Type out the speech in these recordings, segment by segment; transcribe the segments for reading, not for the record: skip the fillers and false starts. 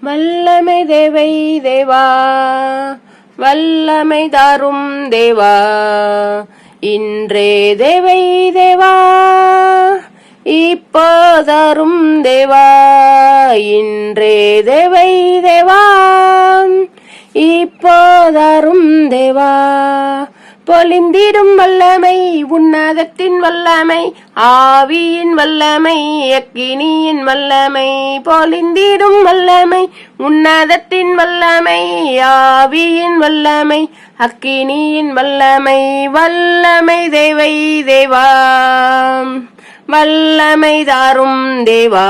வல்லமை தேவை தேவா, வல்லமை தாரும் தேவா, இன்றே தேவை தேவா, இப்போதாரும் தேவா, இன்றே தேவை தேவா, இப்போதாரும் தேவா. பொலிந்திடும் வல்லமை உன்னதத்தின் வல்லமை, ஆவியின் வல்லமை, அக்கினியின் வல்லமை. பொலிந்திடும் வல்லமை உன்னதத்தின் வல்லமை, ஆவியின் வல்லமை, அக்கினியின் வல்லமை. வல்லமை தேவை தேவா, வல்லமை தாரும் தேவா,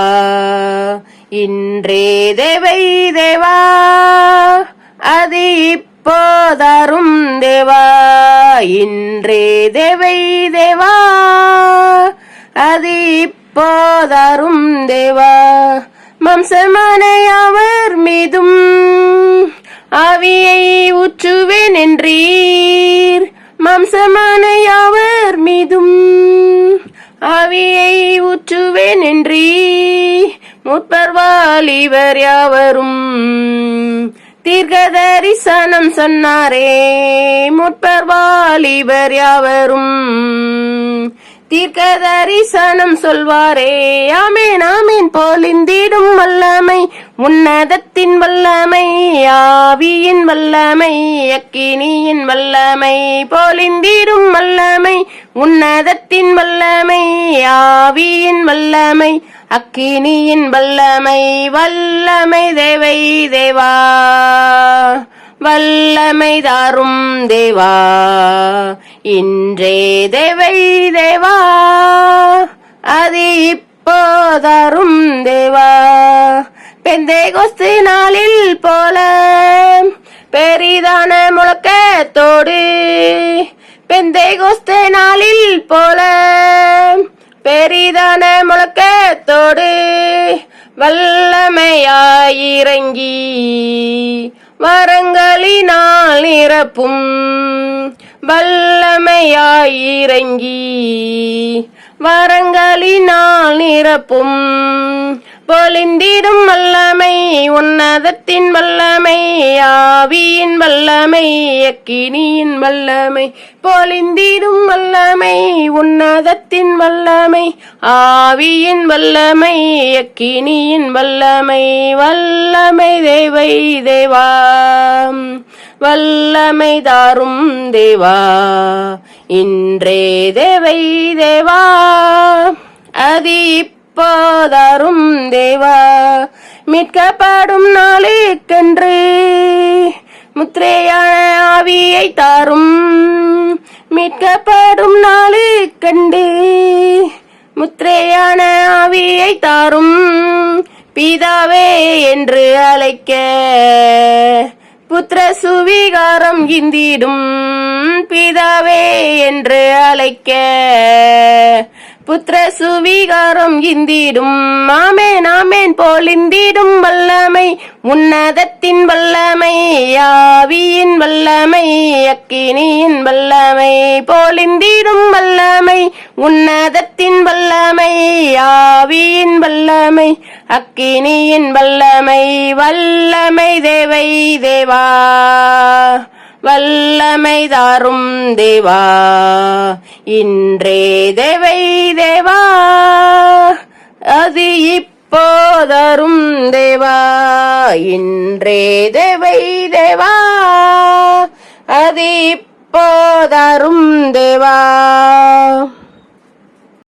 இன்றே தேவை தேவா, அது இப்போதாரும் தேவா, இன்றே தேவை தேவா, அது இப்போதாரும் தேவா. மாம்சமானையாவர் மீதும் ஆவியை ஊற்றுவேன் என்றீர், மாம்சமானையாவர் மீதும் ஆவியை ஊற்றுவேன் என்றீர். முற்பர் வாலிபர் யாவரும் தீர்க்க தரிசனம் சொன்னாரே, முற்பர் வாலிபர் யாவரும் தீர்க்க தரிசனம் சொல்வாரே. ஆமேன் ஆமேன். பொலிந்திடும் வல்லமை உன்னதத்தின் வல்லமை, ஆவியின் வல்லமை, அக்கினியின் வல்லமை. பொலிந்திடும் வல்லமை உன்னதத்தின் வல்லமை, ஆவியின் வல்லமை, அக்கினியின் வல்லமை. வல்லமை தேவை தேவா, வல்லமை தாரும் தேவா, இன்றே தேவை தேவா, அது இப்போதாரும் தேவா. பெந்தேகோஸ்து நாளில் போல பெரிதான முழக்கத்தோடு, பெந்தேகோஸ்து நாளில் போல பெரிதான முழக்கத்தோடு வல்லமையாயிறங்கி வரங்களினால் நிரப்பும், வல்லமையாயிறங்கி வரங்களினால் நிரப்பும். பொலிந்திடும் வல்லமை உன்னதத்தின் வல்லமை, ஆவியின் வல்லமை, அக்கினியின் வல்லமை. பொலிந்திடும் வல்லமை உன்னதத்தின் வல்லமை, ஆவியின் வல்லமை, அக்கினியின் வல்லமை. வல்லமை தேவை தேவா, வல்லமை தாரும் தேவா, இன்றே தேவை தேவா, அது இப்போதாரும் தேவா. மீட்கப்படும் நாளுக்கென்று முத்திரையான ஆவியை தாரும், மீட்கப்படும் நாளுக்கண்டு முத்திரையான ஆவியை தாரும். பிதாவே என்று அழைக்க புத்திர சுவிகாரம் இந்திடும், பிதாவே என்று அழைக்க புத்திர சுவிகாரம் இந்திடும். ஆமேன் ஆமேன். பொலிந்திடும் வல்லமை உன்னதத்தின் வல்லமை, ஆவியின் வல்லமை, அக்கினியின் வல்லமை. பொலிந்திடும் வல்லமை உன்னதத்தின் வல்லமை, ஆவியின் வல்லமை, அக்கினியின் வல்லமை. வல்லமை தேவை தேவா, வல்லமை தாரும் தேவா, இன்றே தேவை தேவா, அது இப்போதாரும் தேவா, இன்றே தேவை தேவா, அது இப்போதாரும் தேவா.